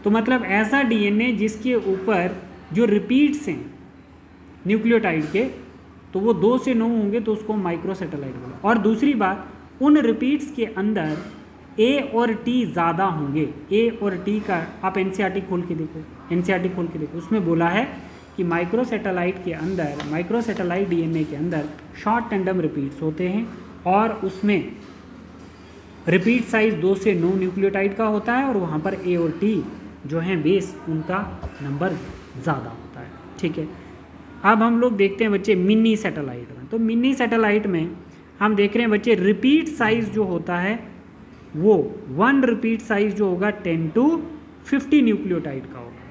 तो मतलब ऐसा DNA जिसके ऊपर जो रिपीट्स हैं न्यूक्लियोटाइड के, तो वो 2 से 9 होंगे, तो उसको माइक्रो सैटेलाइट बोला। और दूसरी बात, उन रिपीट्स के अंदर A और T ज़्यादा होंगे। A और T का आप NCERT खोल के देखो, NCERT खोल के देखो, उसमें बोला है कि माइक्रो सैटेलाइट के अंदर, माइक्रो सैटेलाइट DNA के अंदर शॉर्ट टेंडम रिपीट्स होते हैं, और उसमें रिपीट साइज 2 से 9 न्यूक्लियोटाइड का होता है, और वहाँ पर A और T जो हैं बेस, उनका नंबर ज़्यादा होता है। ठीक है, अब हम लोग देखते हैं बच्चे मिनी सैटेलाइट में। तो मिनी सैटेलाइट में हम देख रहे हैं बच्चे, रिपीट साइज जो होता है वो 1 रिपीट साइज जो होगा 10 to 50 न्यूक्लियोटाइड का होगा।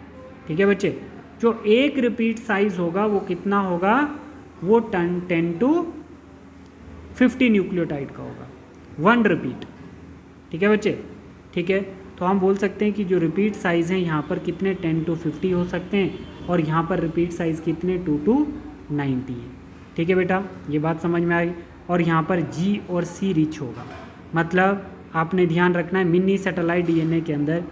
ठीक है बच्चे, जो एक रिपीट साइज होगा वो कितना होगा, वो 10 to 50 न्यूक्लियोटाइड का होगा, 1 रिपीट। ठीक है बच्चे, ठीक है, तो हम बोल सकते हैं कि जो रिपीट साइज़ हैं यहाँ पर कितने, 10 to 50 हो सकते हैं, और यहाँ पर रिपीट साइज़ कितने, 2 to 90 है। ठीक है बेटा, ये बात समझ में आई। और यहाँ पर G और C रिच होगा, मतलब आपने ध्यान रखना है मिनी सैटेलाइट DNA के अंदर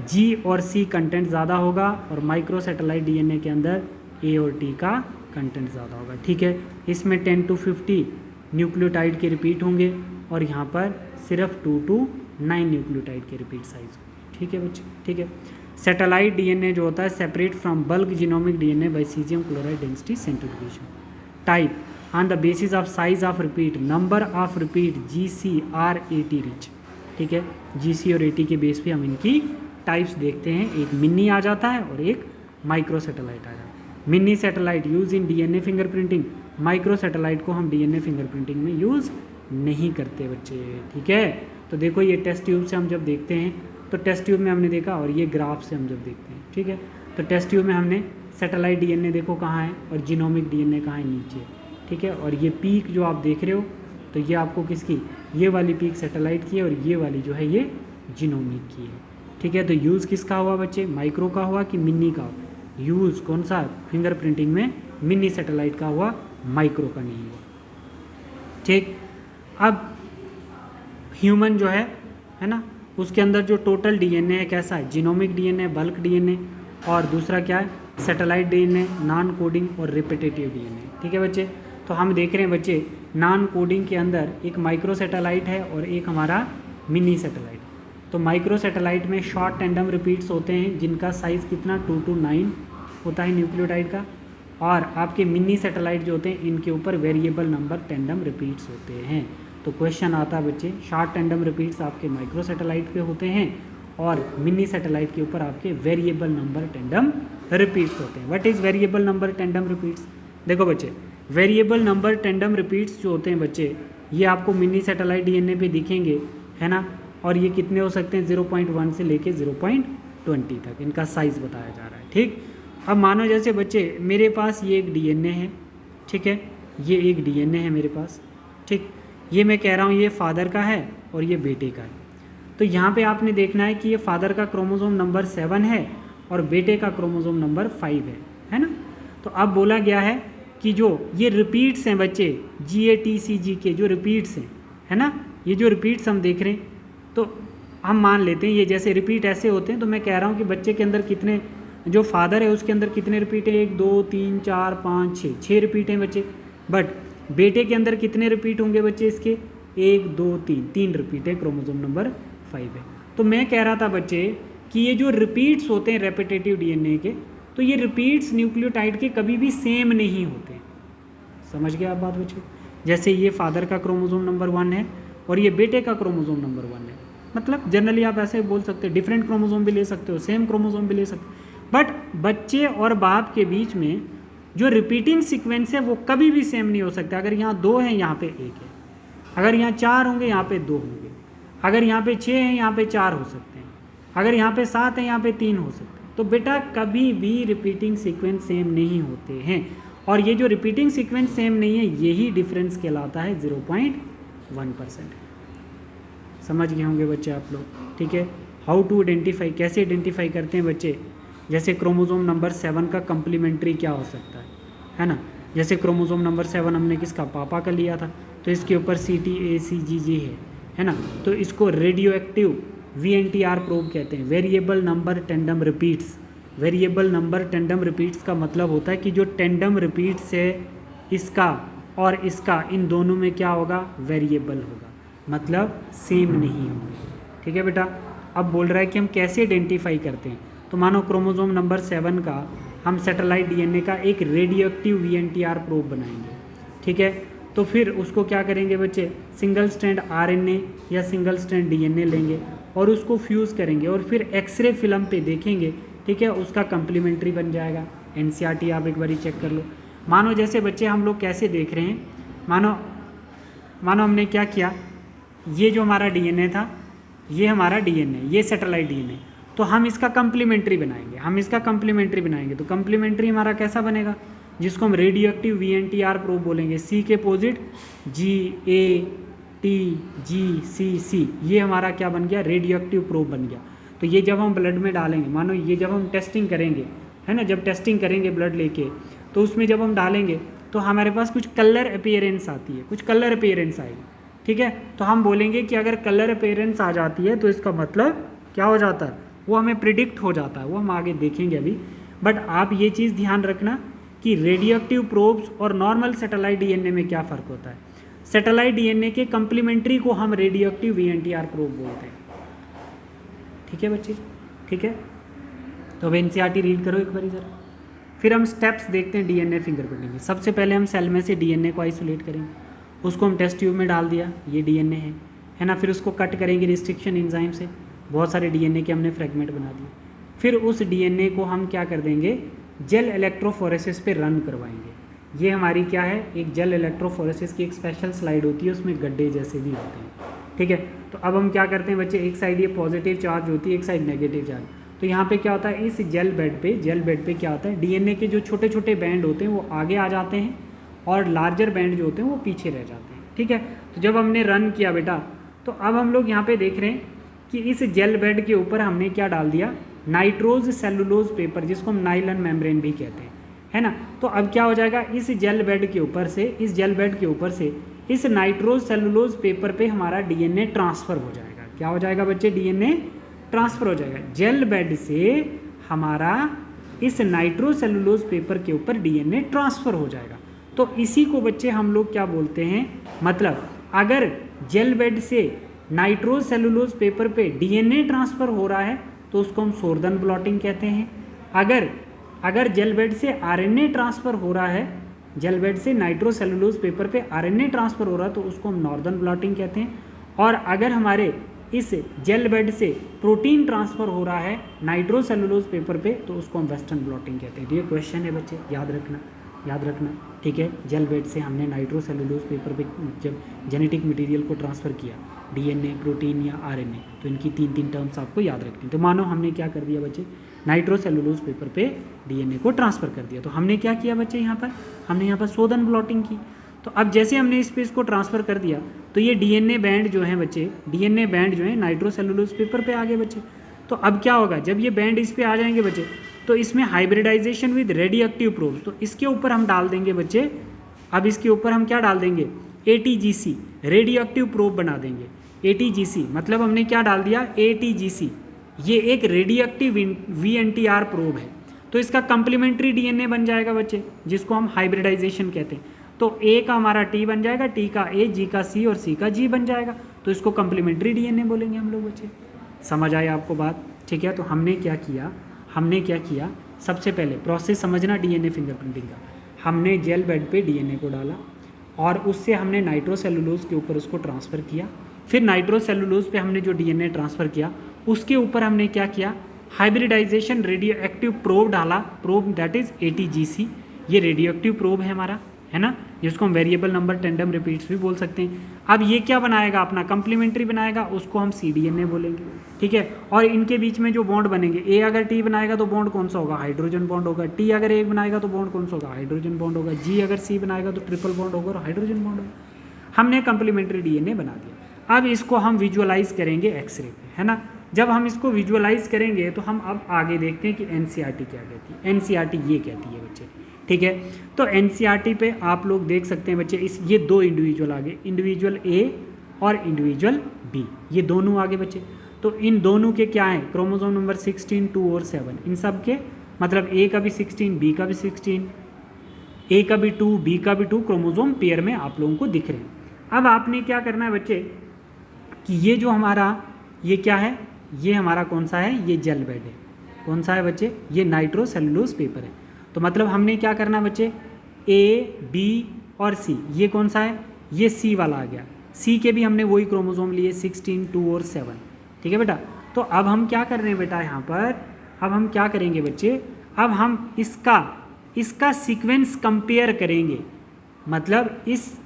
G और C कंटेंट ज़्यादा होगा, और माइक्रो सैटेलाइट DNA के अंदर A और T का कंटेंट ज़्यादा होगा। ठीक है, इसमें 10 to 50 न्यूक्लियोटाइड के रिपीट होंगे, और यहाँ पर सिर्फ 2 to 9 न्यूक्लियोटाइड के रिपीट साइज होंगे। ठीक है बच्चे, ठीक है। सैटेलाइट DNA जो होता है separate from bulk genomic DNA by caesium chloride density centrifugation. Type on the basis of size of repeat, number of repeat GC or AT rich. ठीक है, GC और AT के बेस पे हम इनकी टाइप्स देखते हैं। एक मिनी आ जाता है और एक माइक्रो सैटेलाइट आ जाता है। Mini satellite use in DNA fingerprinting, micro satellite को हम DNA फिंगरप्रिंटिंग में यूज़ नहीं करते बच्चे। ठीक है, तो देखो ये टेस्ट ट्यूब से हम जब देखते हैं, तो टेस्ट ट्यूब में हमने देखा, और ये ग्राफ से हम जब देखते हैं, ठीक है, तो टेस्ट ट्यूब में हमने सैटेलाइट DNA देखो कहाँ है, और जीनोमिक DNA कहाँ है, नीचे। ठीक है, और ये पीक जो आप देख रहे हो, तो ये आपको किसकी, ये वाली पीक सैटेलाइट की है, और ये वाली जो है ये जीनोमिक की है। ठीक है, तो यूज़ किसका हुआ बच्चे, माइक्रो का हुआ कि मिनी का? यूज़ कौन सा, फिंगरप्रिंटिंग में मिनी सैटेलाइट का हुआ, माइक्रो का नहीं हुआ। ठीक, अब ह्यूमन जो है ना, उसके अंदर जो टोटल DNA है कैसा है, जीनोमिक DNA, बल्क DNA, और दूसरा क्या है, सैटेलाइट DNA, नॉन कोडिंग और रिपीटेटिव DNA। ठीक है बच्चे, तो हम देख रहे हैं बच्चे नॉन कोडिंग के अंदर एक माइक्रो सैटेलाइट है और एक हमारा मिनी सैटेलाइट। तो माइक्रो सैटेलाइट में शॉर्ट टेंडम रिपीट्स होते हैं जिनका साइज़ कितना 2 to 9 होता है न्यूक्लियोटाइड का, और आपके मिनी सैटेलाइट जो होते हैं इनके ऊपर वेरिएबल नंबर टेंडम रिपीट्स होते हैं। तो क्वेश्चन आता है बच्चे, शॉर्ट टेंडम रिपीट्स आपके माइक्रो सैटेलाइट पे होते हैं, और मिनी सैटेलाइट के ऊपर आपके वेरिएबल नंबर टेंडम रिपीट्स होते हैं। What is variable number tandem repeats? देखो बच्चे, वेरिएबल नंबर टेंडम रिपीट्स जो होते हैं बच्चे, ये आपको मिनी सैटेलाइट DNA पे दिखेंगे, है ना, और ये कितने हो सकते हैं, 0.1 से लेके 0.2 20 तक इनका साइज़ बताया जा रहा है। ठीक, अब मानो जैसे बच्चे मेरे पास ये एक डीएनए है, ठीक है, ये एक डीएनए है मेरे पास, ठीक, ये मैं कह रहा हूँ ये फादर का है और ये बेटे का है। तो यहाँ पे आपने देखना है कि ये फादर का क्रोमोसोम नंबर 7 है और बेटे का क्रोमोसोम नंबर 5 है ना। तो अब बोला गया है कि जो ये रिपीट्स हैं बच्चे, GATCG के जो रिपीट्स हैं, है ना, ये जो रिपीट्स हम देख रहे हैं, तो हम मान लेते हैं ये जैसे रिपीट ऐसे होते हैं, तो मैं कह रहा हूँ कि बच्चे के अंदर कितने, जो फादर है उसके अंदर कितने रिपीट है, 1 2 3 4 5 6 रिपीट हैं बच्चे। बट बेटे के अंदर कितने रिपीट होंगे बच्चे इसके, 1 2 3 रिपीट है, क्रोमोसोम नंबर 5 है। तो मैं कह रहा था बच्चे कि ये जो रिपीट्स होते हैं रेपिटेटिव डीएनए के, तो ये रिपीट्स न्यूक्लियोटाइड के कभी भी सेम नहीं होते। समझ गए आप बात बच्चे? जैसे ये फादर का क्रोमोसोम नंबर 1 है और ये बेटे का क्रोमोसोम नंबर 1 है, मतलब जनरली आप ऐसे बोल सकते हो, डिफरेंट क्रोमोसोम भी ले सकते हो, सेम क्रोमोसोम भी ले सकते हो, बट बच्चे और बाप के बीच में जो रिपीटिंग सीक्वेंस है वो कभी भी सेम नहीं हो सकता। अगर यहाँ 2 हैं यहाँ पे 1 है, अगर यहाँ 4 होंगे यहाँ पे 2 होंगे, अगर यहाँ पे 6 हैं यहाँ पे 4 हो सकते हैं, अगर यहाँ पे 7 हैं यहाँ पे 3 हो सकते हैं। तो बेटा कभी भी रिपीटिंग सीक्वेंस सेम नहीं होते हैं, और ये जो रिपीटिंग सीक्वेंस सेम नहीं है यही डिफरेंस कहलाता है 0.1%। समझ गए होंगे बच्चे आप लोग? ठीक है, हाउ टू आइडेंटिफाई, कैसे आइडेंटिफाई करते हैं बच्चे? जैसे क्रोमोसोम नंबर 7 का कम्प्लीमेंट्री क्या हो सकता है ना। जैसे क्रोमोसोम नंबर 7 हमने किसका, पापा का लिया था, तो इसके ऊपर CTACGG है ना, तो इसको रेडियो एक्टिव VNTR प्रोब कहते हैं, variable number tandem repeats. Variable number tandem repeats का मतलब होता है कि जो टेंडम रिपीट्स है इसका और इसका, इन दोनों में क्या होगा, वेरिएबल होगा, मतलब सेम नहीं होंगे। ठीक है बेटा, अब बोल रहा है कि हम कैसे आइडेंटिफाई करते हैं। तो मानो क्रोमोसोम नंबर 7 का हम सैटेलाइट डीएनए का एक रेडियो एक्टिव VNTR प्रोब बनाएंगे, ठीक है। तो फिर उसको क्या करेंगे बच्चे, सिंगल स्ट्रैंड RNA या सिंगल स्ट्रैंड DNA लेंगे और उसको फ्यूज़ करेंगे और फिर एक्सरे फिल्म पे देखेंगे, ठीक है, उसका कम्प्लीमेंट्री बन जाएगा। NCERT आप एक बारी चेक कर लो। मानो जैसे बच्चे हम लोग कैसे देख रहे हैं, मानो हमने क्या किया, ये जो हमारा DNA था, ये हमारा DNA, ये सैटेलाइट DNA, तो हम इसका कम्प्लीमेंट्री बनाएंगे। तो कम्प्लीमेंट्री हमारा कैसा बनेगा, जिसको हम रेडियो एक्टिव VNTR प्रोब बोलेंगे। C के अपोजिट GATGCC, ये हमारा क्या बन गया, रेडियो एक्टिव प्रोब बन गया। तो ये जब हम ब्लड में डालेंगे, मानो ये जब हम टेस्टिंग करेंगे, है ना, जब टेस्टिंग करेंगे ब्लड लेके, तो उसमें जब हम डालेंगे तो हमारे पास कुछ कलर अपीयरेंस आती है, कुछ कलर अपीयरेंस आएगी, ठीक है। तो हम बोलेंगे कि अगर कलर अपीयरेंस आ जाती है तो इसका मतलब क्या हो जाता है, वो हमें प्रिडिक्ट हो जाता है, वो हम आगे देखेंगे अभी। बट आप ये चीज़ ध्यान रखना कि रेडियो एक्टिव प्रोब्स और नॉर्मल सैटेलाइट DNA में क्या फ़र्क होता है। सैटेलाइट DNA के कम्प्लीमेंट्री को हम रेडियो एक्टिव VNTR प्रोब बोलते हैं। ठीक है बच्चे, ठीक है। तो अब NCERT रीड करो एक बारी ज़रा, फिर हम स्टेप्स देखते हैं DNA फिंगरप्रिंटिंग के। सबसे पहले हम सेल में से DNA को आइसोलेट करेंगे, उसको हम टेस्ट ट्यूब में डाल दिया, ये DNA है ना, फिर उसको कट करेंगे रिस्ट्रिक्शन एंजाइम से, बहुत सारे DNA के हमने फ्रेगमेंट बना दिए। फिर उस DNA को हम क्या कर देंगे, जेल इलेक्ट्रोफोरेसिस पे रन करवाएंगे। ये हमारी क्या है, एक जेल इलेक्ट्रोफोरेसिस की एक स्पेशल स्लाइड होती है, उसमें गड्ढे जैसे भी होते हैं, ठीक है। तो अब हम क्या करते हैं बच्चे, एक साइड ये पॉजिटिव चार्ज होती है, एक साइड नेगेटिव चार्ज। तो यहाँ पे क्या होता है, इस जेल बेड पे क्या होता है, DNA के जो छोटे छोटे बैंड होते हैं वो आगे आ जाते हैं और लार्जर बैंड जो होते हैं वो पीछे रह जाते हैं, ठीक है। तो जब हमने रन किया बेटा, तो अब हम लोग यहाँ पे देख रहे हैं कि इस जेल बेड के ऊपर हमने क्या डाल दिया, नाइट्रोज सेलुलोज पेपर, जिसको हम नाइलन मेम्ब्रेन भी कहते हैं, है ना। तो अब क्या हो जाएगा, इस जेल बेड के ऊपर से इस नाइट्रोज सेलुलोज पेपर पे हमारा DNA ट्रांसफ़र हो जाएगा। क्या हो जाएगा बच्चे, DNA ट्रांसफ़र हो जाएगा। जेल बेड से हमारा इस नाइट्रोज सेलुलोज पेपर के ऊपर DNA ट्रांसफ़र हो जाएगा। तो इसी को बच्चे हम लोग क्या बोलते हैं, मतलब अगर जेल बेड से नाइट्रोज सेलुलोज पेपर पे DNA ट्रांसफ़र हो रहा है तो उसको हम सोर्दर्न ब्लॉटिंग कहते हैं। अगर जेल बेड से RNA ट्रांसफ़र हो रहा है, जेल बेड से नाइट्रो सेलुलोज पेपर पे RNA ट्रांसफ़र हो रहा है तो उसको हम नॉर्दर्न ब्लॉटिंग कहते हैं। और अगर हमारे इस जेल बेड से प्रोटीन ट्रांसफ़र हो रहा है नाइट्रो सेलुलोज पेपर पे तो उसको हम वेस्टर्न ब्लॉटिंग कहते हैं। तो ये क्वेश्चन है बच्चे, याद रखना। ठीक है, जेल बेड से हमने नाइट्रोसेलुलोज पेपर पे जब जेनेटिक मटेरियल को ट्रांसफ़र किया, डीएनए, प्रोटीन या आरएनए, तो इनकी 3 टर्म्स आपको याद रखनी। तो मानो हमने क्या कर दिया बच्चे, नाइट्रोसेलुलोज पेपर पे डीएनए को ट्रांसफ़र कर दिया। तो हमने क्या किया बच्चे, यहाँ पर हमने यहाँ पर शोधन ब्लॉटिंग की। तो अब जैसे हमने इस पे इसको ट्रांसफ़र कर दिया, तो ये डीएनए बैंड जो है बच्चे, डीएनए बैंड जो है नाइट्रोसेलुलोज पेपर पे आ गए बच्चे। तो अब क्या होगा, जब ये बैंड इस पे आ जाएंगे बच्चे, तो इसमें हाइब्रिडाइजेशन विद रेडियोएक्टिव प्रोब्स, तो इसके ऊपर हम डाल देंगे बच्चे, अब इसके ऊपर हम क्या डाल देंगे, ATGC, रेडियोएक्टिव प्रोब बना देंगे। ATGC मतलब हमने क्या डाल दिया, ATGC, ये एक रेडियोएक्टिव VNTR प्रोब है। तो इसका कंप्लीमेंट्री डीएनए बन जाएगा बच्चे, जिसको हम हाइब्रिडाइजेशन कहते हैं। तो A का हमारा T बन जाएगा, T का A, G का C और C का G बन जाएगा। तो इसको कंप्लीमेंट्री डीएनए बोलेंगे हम लोग बच्चे। समझ आए आपको बात, ठीक है। तो हमने क्या किया, सबसे पहले प्रोसेस समझना डीएनए फिंगरप्रिंटिंग का। हमने जेल बेड पे डीएनए को डाला और उससे हमने नाइट्रोसेलुलोज के ऊपर उसको ट्रांसफ़र किया। फिर नाइट्रोसेलुलोज पे हमने जो डीएनए ट्रांसफ़र किया, उसके ऊपर हमने क्या किया, हाइब्रिडाइजेशन रेडियो एक्टिव प्रोब डाला, प्रोब दैट इज़ ATGC। ये रेडियो एक्टिव प्रोब है हमारा, है ना, जिसको हम वेरिएबल नंबर टेंडम रिपीट्स भी बोल सकते हैं। अब ये क्या बनाएगा, अपना कंप्लीमेंट्री बनाएगा, उसको हम CDNA बोलेंगे, ठीक है। और इनके बीच में जो बॉन्ड बनेंगे, A अगर T बनाएगा तो बॉन्ड कौन सा होगा, हाइड्रोजन बॉन्ड होगा। T अगर A बनाएगा तो बॉन्ड कौन सा होगा, हाइड्रोजन बॉन्ड होगा। G अगर C बनाएगा तो ट्रिपल बॉन्ड होगा और हाइड्रोजन बॉन्ड होगा। हमने कंप्लीमेंट्री DNA बना दिया। अब इसको हम विजुअलाइज करेंगे एक्सरे पे, है ना। जब हम इसको विजुअलाइज करेंगे तो हम अब आगे देखते हैं कि NCERT क्या कहती है। NCERT ये कहती है बच्चे, ठीक है। तो NCERT पे आप लोग देख सकते हैं बच्चे, इस ये दो इंडिविजुअल आगे, इंडिविजुअल A और इंडिविजुअल B, ये दोनों आगे बच्चे। तो इन दोनों के क्या हैं, क्रोमोसोम नंबर 16, 2 और 7, इन सब के मतलब A का भी 16, B का भी 16, A का भी 2, B का भी 2 क्रोमोसोम पेयर में आप लोगों को दिख रहे हैं। अब आपने क्या करना है बच्चे कि ये जो हमारा ये क्या है, ये हमारा कौन सा है, ये जेल बेड है। कौन सा है बच्चे, ये नाइट्रोसेलुलोज पेपर है। तो मतलब हमने क्या करना है बच्चे, A, B और C, ये कौन सा है, ये C वाला आ गया। C के भी हमने वही क्रोमोसोम लिए, 16, 2 और 7, ठीक है बेटा। तो अब हम क्या कर रहे हैं बेटा यहाँ पर, अब हम क्या करेंगे बच्चे, अब हम इसका सीक्वेंस कंपेयर करेंगे। मतलब इस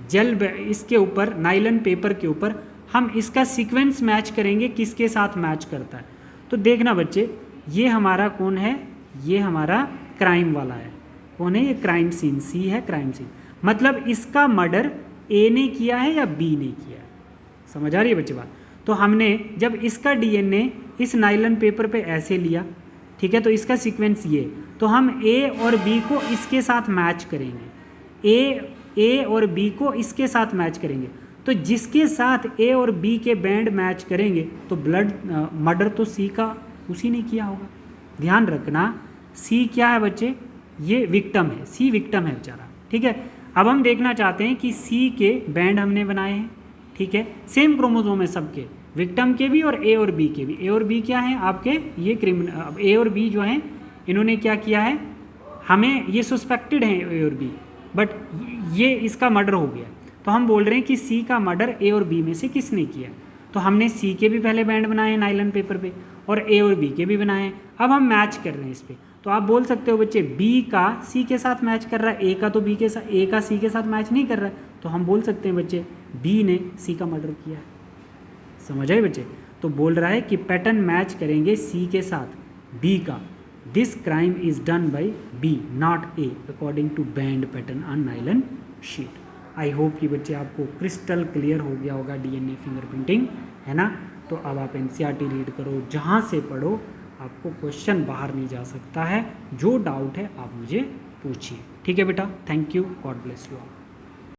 इसके ऊपर नाइलन पेपर के ऊपर हम इसका सीक्वेंस मैच करेंगे, किसके साथ मैच करता है। तो देखना बच्चे, ये हमारा कौन है, ये हमारा क्राइम वाला है। कौन है ये, क्राइम सीन, C है क्राइम सीन। मतलब इसका मर्डर A ने किया है या B ने किया है। समझ आ रही है बच्चे बात। तो हमने जब इसका DNA इस नाइलन पेपर पे ऐसे लिया, ठीक है, तो इसका सीक्वेंस ये, तो हम A और B को इसके साथ मैच करेंगे, A और B को इसके साथ मैच करेंगे। तो जिसके साथ A और B के बैंड मैच करेंगे तो ब्लड मर्डर तो C का उसी ने किया होगा। ध्यान रखना, C क्या है बच्चे, ये विक्टिम है, C विक्टिम है बेचारा, ठीक है। अब हम देखना चाहते हैं कि C के बैंड हमने बनाए हैं, ठीक है, सेम क्रोमोसोम है सबके, विक्टिम के भी और A और B के भी। A और B क्या हैं आपके, ये क्रिमिनल, A और B जो हैं इन्होंने क्या किया है, हमें ये सस्पेक्टेड हैं A और B, बट ये इसका मर्डर हो गया। तो हम बोल रहे हैं कि C का मर्डर A और B में से किसने किया। तो हमने C के भी पहले बैंड बनाए हैं नाइलन पेपर पे और A और B के भी बनाए हैं। अब हम मैच कर रहे हैं इस पर। तो आप बोल सकते हो बच्चे B का C के साथ मैच कर रहा है, A का तो B के साथ, A का C के साथ मैच नहीं कर रहा है। तो हम बोल सकते हैं बच्चे B ने C का मर्डर किया है। समझ आए बच्चे। तो बोल रहा है कि पैटर्न मैच करेंगे C के साथ B का, this crime is done by B not A according to band pattern on nylon sheet. I hope कि बच्चे आपको क्रिस्टल क्लियर हो गया होगा DNA फिंगरप्रिंटिंग, है ना। तो अब आप NCERT रीड करो, जहाँ से पढ़ो, आपको क्वेश्चन बाहर नहीं जा सकता है। जो डाउट है आप मुझे पूछिए, ठीक है बेटा। Thank you, God bless you all.